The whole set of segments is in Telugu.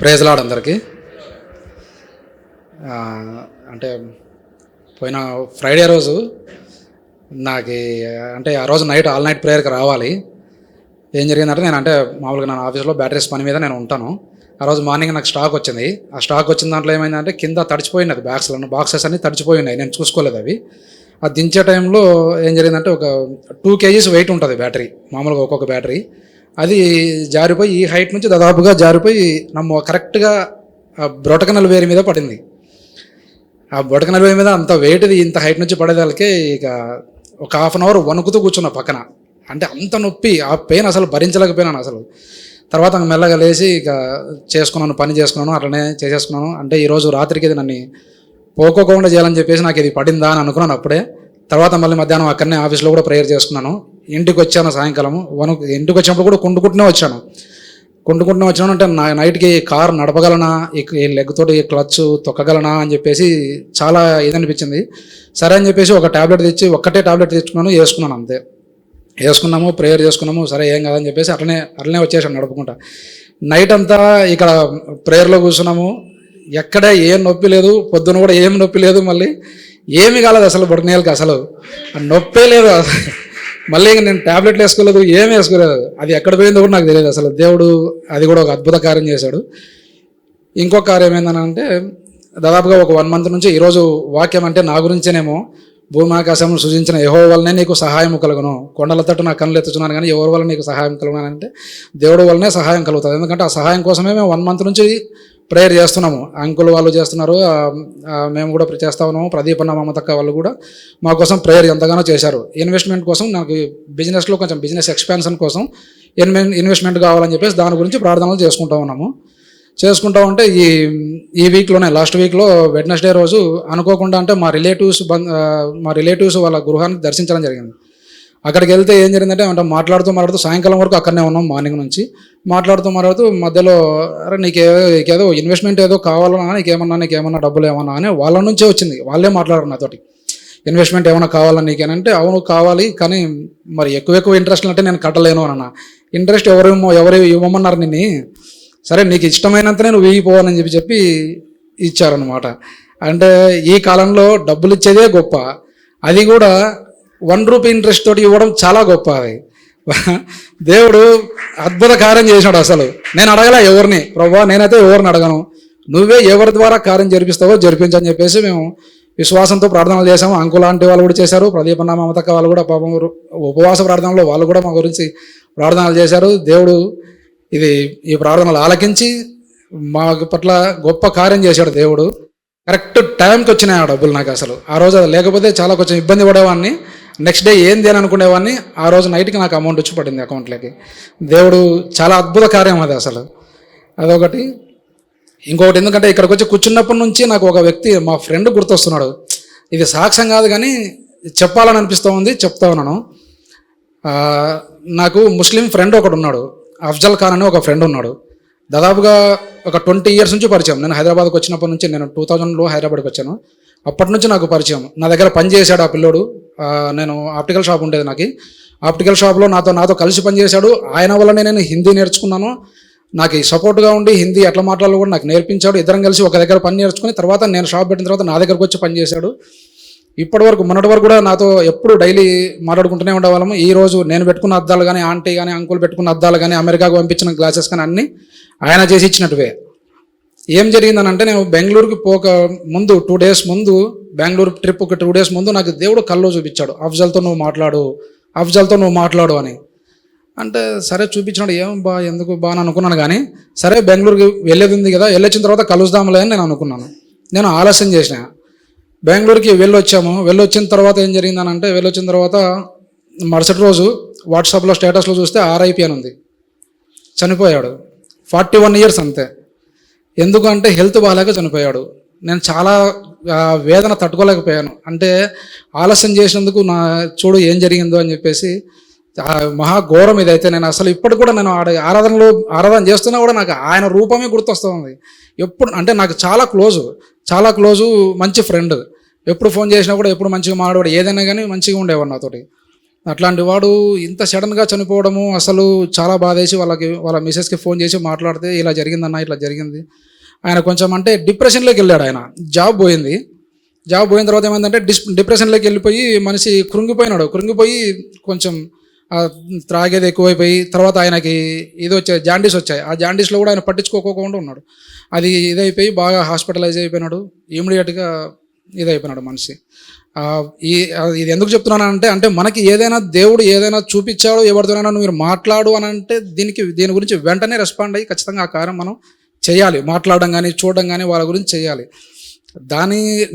ప్రైజ్ లార్డ్ అందరికీ. అంటే పోయిన ఫ్రైడే రోజు నాకు అంటే ఆ రోజు నైట్ ఆల్ నైట్ ప్రేయర్కి రావాలి. ఏం జరిగిందంటే మామూలుగా నా ఆఫీస్లో బ్యాటరీస్ పని మీద నేను ఉంటాను. ఆ రోజు మార్నింగ్ నాకు స్టాక్ వచ్చింది. ఆ స్టాక్ వచ్చిన దాంట్లో ఏమైందంటే కింద తడిచిపోయినది, బాక్సెస్ అన్నీ తడిచిపోయి ఉన్నాయి. నేను చూసుకోలేదు అవి. అది దించే టైంలో ఏం జరిగిందంటే ఒక 2 kgs వెయిట్ ఉంటుంది బ్యాటరీ, మామూలుగా ఒక్కొక్క బ్యాటరీ. అది జారిపోయి ఈ హైట్ నుంచి దాదాపుగా జారిపోయి కరెక్ట్గా బ్రొటకనల్ వేరు మీద పడింది. ఆ బొటకనల్ వేరు మీద అంత వెయిట్ది ఇంత హైట్ నుంచి పడేదానికే ఇక ఒక 1/2 అవర్ వణుకుతూ కూర్చున్నా పక్కన. అంటే అంత నొప్పి, ఆ పెయిన్ అసలు భరించలేకపోయినాను అసలు. తర్వాత మెల్లగా లేచి ఇక పని చేసుకున్నాను, అట్లనే చేసేసుకున్నాను. అంటే ఈరోజు రాత్రికి ఇది నన్ను పోకోకుండా చేయాలని చెప్పేసి నాకు ఇది పడిందా అని అనుకున్నాను అప్పుడే. తర్వాత మళ్ళీ మధ్యాహ్నం అక్కడనే ఆఫీస్లో కూడా ప్రేయర్ చేసుకున్నాను. ఇంటికి వచ్చాను సాయంకాలము. ఇంటికి వచ్చినప్పుడు కూడా కుంటుకుంటూనే వచ్చాను అంటే నైట్కి కారు నడపగలనా, ఈ లెగ్ తోటి క్లచ్ తొక్కగలనా అని చెప్పేసి చాలా ఇదనిపించింది. సరే అని చెప్పేసి ఒక్కటే ట్యాబ్లెట్ తెచ్చుకున్నాను, వేసుకున్నాను అంతే. వేసుకున్నాము, ప్రేయర్ చేసుకున్నాము, సరే ఏం కాదని చెప్పేసి అట్లనే వచ్చేసాను నడుపుకుంటా. నైట్ అంతా ఇక్కడ ప్రేయర్లో కూర్చున్నాము. ఎక్కడ ఏం నొప్పి లేదు, పొద్దున కూడా ఏం నొప్పి లేదు, మళ్ళీ ఏమి కాలేదు అసలు. బొడనేళ్ళకి అసలు నొప్పే లేదు. మళ్ళీ నేను ట్యాబ్లెట్లు వేసుకోలేదు, ఏమి వేసుకోలేదు. అది ఎక్కడ పోయిందో కూడా నాకు తెలియదు అసలు. దేవుడు అది కూడా ఒక అద్భుత కార్యం చేశాడు. ఇంకొక కార్యం ఏంటంటే దాదాపుగా ఒక 1 month నుంచి ఈరోజు వాక్యం అంటే నా గురించేనేమో, భూమాకాశం సృజించిన యెహోవా వల్లనే నీకు సహాయం కలుగును, కొండల తట్టు నా కన్నులు ఎత్తుచున్నాను కానీ ఎవరి వల్ల నీకు సహాయం కలుగునంటే దేవుడు వల్లనే సహాయం కలుగుతుంది. ఎందుకంటే ఆ సహాయం కోసమే మేము 1 month నుంచి ప్రేయర్ చేస్తున్నాము. అంకుల్ వాళ్ళు చేస్తున్నారు, మేము కూడా చేస్తా ఉన్నాము. ప్రదీప్ అన్న మమతక్క వాళ్ళు కూడా మా కోసం ప్రేయర్ ఎంతగానో చేశారు. ఇన్వెస్ట్మెంట్ కోసం, నాకు బిజినెస్లో కొంచెం బిజినెస్ ఎక్స్పాన్షన్ కోసం ఇన్వెస్ట్మెంట్ కావాలని చెప్పేసి దాని గురించి ప్రార్థనలు చేసుకుంటూ ఉంటే ఈ వీక్లోనే, లాస్ట్ వీక్లో వెడ్నెస్డే రోజు అనుకోకుండా అంటే మా రిలేటివ్స్ వాళ్ళ గృహానికి దర్శించడం జరిగింది. అక్కడికి వెళ్తే ఏం జరిగిందంటే మాట్లాడుతూ సాయంకాలం వరకు అక్కడనే ఉన్నాం. మార్నింగ్ నుంచి మాట్లాడుతూ మధ్యలో అరే నీకేదో ఇన్వెస్ట్మెంట్ ఏదో కావాలన్నా, నీకేమన్నా డబ్బులు ఏమన్నా అని వాళ్ళ నుంచే వచ్చింది. వాళ్ళే మాట్లాడారు నాతోటి. ఇన్వెస్ట్మెంట్ ఏమైనా కావాలని నీకేనంటే అవును కావాలి, కానీ మరి ఎక్కువ ఇంట్రెస్ట్ అంటే నేను కట్టలేను అన్న. ఇంట్రెస్ట్ ఎవరు ఇవ్వమన్నారు నిన్ను, సరే నీకు ఇష్టమైనంతనే నువ్వు వేయిపోవాలని చెప్పి ఇచ్చారనమాట. అంటే ఈ కాలంలో డబ్బులు ఇచ్చేదే గొప్ప, అది కూడా 1 రూపీ ఇంట్రెస్ట్ తోటి ఇవ్వడం చాలా గొప్ప. అది దేవుడు అద్భుత కార్యం చేశాడు. అసలు నేను అడగల ఎవరిని, ప్రభువా నేనైతే ఎవరిని అడగను, నువ్వే ఎవరి ద్వారా కార్యం జరిపిస్తావో జరిపించని చెప్పేసి మేము విశ్వాసంతో ప్రార్థనలు చేశాము. అంకులాంటి వాళ్ళు కూడా చేశారు, ప్రదీప్ అన్న మమతక్క వాళ్ళు కూడా పాపం ఉపవాస ప్రార్థనలో వాళ్ళు కూడా మా గురించి ప్రార్థనలు చేశారు. దేవుడు ఈ ప్రార్థనలు ఆలకించి మా పట్ల గొప్ప కార్యం చేశాడు. దేవుడు కరెక్ట్ టైంకి వచ్చినాయి ఆ డబ్బులు నాకు. అసలు ఆ రోజు అది లేకపోతే చాలా కొంచెం ఇబ్బంది పడేవాడిని. నెక్స్ట్ డే ఏంది అని అనుకునేవాడిని. ఆ రోజు నైట్కి నాకు అమౌంట్ వచ్చి పడింది అకౌంట్లోకి. దేవుడు చాలా అద్భుత కార్యం అది అసలు. అదొకటి. ఇంకొకటి, ఎందుకంటే ఇక్కడికి వచ్చి కూర్చున్నప్పటి నుంచి నాకు ఒక వ్యక్తి, మా ఫ్రెండ్ గుర్తొస్తున్నాడు. ఇది సాక్ష్యం కాదు కానీ చెప్పాలని అనిపిస్తూ ఉంది, చెప్తా ఉన్నాను. నాకు ముస్లిం ఫ్రెండ్ ఒకడు ఉన్నాడు, అఫ్జల్ ఖాన్ అని ఒక ఫ్రెండ్ ఉన్నాడు. దాదాపుగా ఒక 20 years నుంచి పరిచయం. నేను హైదరాబాద్కి వచ్చినప్పటి నుంచి, నేను 2000లో హైదరాబాద్కి వచ్చాను. అప్పటి నుంచి నాకు పరిచయం. నా దగ్గర పని చేశాడు ఆ పిల్లోడు. నేను ఆప్టికల్ షాప్ ఉండేది నాకు. ఆప్టికల్ షాప్లో నాతో కలిసి పనిచేశాడు. ఆయన వల్లనే నేను హిందీ నేర్చుకున్నాను. నాకు సపోర్ట్గా ఉండి హిందీ ఎట్లా మాట్లాడాలో కూడా నాకు నేర్పించాడు. ఇద్దరం కలిసి ఒక దగ్గర పని నేర్చుకుని తర్వాత నేను షాప్ పెట్టిన తర్వాత నా దగ్గరకు వచ్చి పని చేశాడు. మొన్నటి వరకు కూడా నాతో ఎప్పుడు డైలీ మాట్లాడుకుంటూనే ఉండేవాళ్ళము. ఈ రోజు నేను పెట్టుకున్న అద్దాలు కానీ, ఆంటీ కానీ, అంకుల్ పెట్టుకున్న అద్దాలు కానీ, అమెరికాకు పంపించిన గ్లాసెస్ కానీ అన్నీ ఆయన చేసి ఇచ్చినట్టువే. ఏం జరిగిందనంటే నేను బెంగళూరుకి ముందు 2 days ముందు, బెంగళూరు ట్రిప్కి 2 days ముందు నాకు దేవుడు కల్లో చూపించాడు, అఫ్జల్తో నువ్వు మాట్లాడు అని. అంటే సరే చూపించినాడు. ఎందుకు బాగా అనుకున్నాను కానీ, సరే బెంగళూరుకి వెళ్ళేది ఉంది కదా, వెళ్ళొచ్చిన తర్వాత కలుద్దాంలే అని నేను అనుకున్నాను. నేను ఆలస్యం చేసిన. బెంగళూరుకి వెళ్ళొచ్చిన తర్వాత ఏం జరిగిందనంటే, వెళ్ళొచ్చిన తర్వాత మరుసటి రోజు వాట్సాప్లో స్టేటస్లో చూస్తే RIP అని ఉంది. చనిపోయాడు. 41 years అంతే. ఎందుకంటే హెల్త్ బాగాలేక చనిపోయాడు. నేను చాలా వేదన తట్టుకోలేకపోయాను. అంటే ఆలస్యం చేసినందుకు చూడు ఏం జరిగిందో అని చెప్పేసి మహాఘోరం ఇదైతే. నేను అసలు ఇప్పటికి కూడా నేను ఆరాధన చేస్తున్నా కూడా నాకు ఆయన రూపమే గుర్తొస్తుంది. ఎప్పుడు అంటే నాకు చాలా క్లోజు మంచి ఫ్రెండ్. ఎప్పుడు ఫోన్ చేసినా కూడా ఎప్పుడు మంచిగా మాట్లాడు, ఏదైనా కానీ మంచిగా ఉండేవాడు నాతోటి. అట్లాంటి వాడు ఇంత సడన్గా చనిపోవడము అసలు చాలా బాధేసి వాళ్ళ మిసెస్కి ఫోన్ చేసి మాట్లాడితే ఇలా జరిగిందన్న, ఇట్లా జరిగింది. ఆయన కొంచెం అంటే డిప్రెషన్లోకి వెళ్ళాడు. ఆయన జాబ్ పోయింది. జాబ్ పోయిన తర్వాత ఏమైందంటే డిప్రెషన్లోకి వెళ్ళిపోయి మనిషి కృంగిపోయి కొంచెం త్రాగేది ఎక్కువైపోయి తర్వాత ఆయనకి జాండీస్ వచ్చాయి. ఆ జాండీస్లో కూడా ఆయన పట్టించుకోకుండా ఉన్నాడు. అది ఇదైపోయి బాగా హాస్పిటలైజ్ అయిపోయినాడు. ఇమీడియట్గా ఇదైపోయినాడు మనిషి. ఇది ఎందుకు చెప్తున్నానంటే అంటే మనకి దేవుడు ఏదైనా చూపించాడు, ఎవరితోనైనా మీరు మాట్లాడు అని అంటే దీని గురించి వెంటనే రెస్పాండ్ అయ్యి ఖచ్చితంగా ఆ కార్యం మనం చేయాలి. మాట్లాడడం కానీ చూడడం కానీ వాళ్ళ గురించి చేయాలి.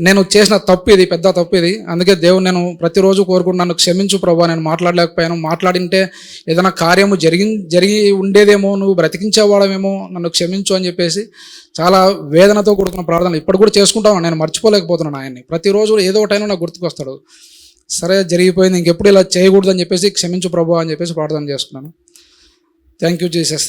నేను చేసిన తప్పు ఇది, పెద్ద తప్పు ఇది. అందుకే దేవుడు నేను ప్రతిరోజు కోరుకుంటున్నాను, నన్ను క్షమించు ప్రభువా, నేను మాట్లాడలేకపోయాను, మాట్లాడింటే ఏదైనా కార్యము జరిగి ఉండేదేమో, నువ్వు బ్రతికించేవాడమేమో, నన్ను క్షమించు అని చెప్పేసి చాలా వేదనతో కూడుకున్న ప్రార్థనలు ఇప్పుడు కూడా చేసుకుంటాను. నేను మర్చిపోలేకపోతున్నాను ఆయన్ని. ప్రతిరోజు ఏదో ఒకటైనా నాకు గుర్తుకొస్తాడు. సరే జరిగిపోయింది, ఇంకెప్పుడు ఇలా చేయకూడదు అని చెప్పేసి క్షమించు ప్రభువా అని చెప్పేసి ప్రార్థన చేసుకున్నాను. Thank you Jesus.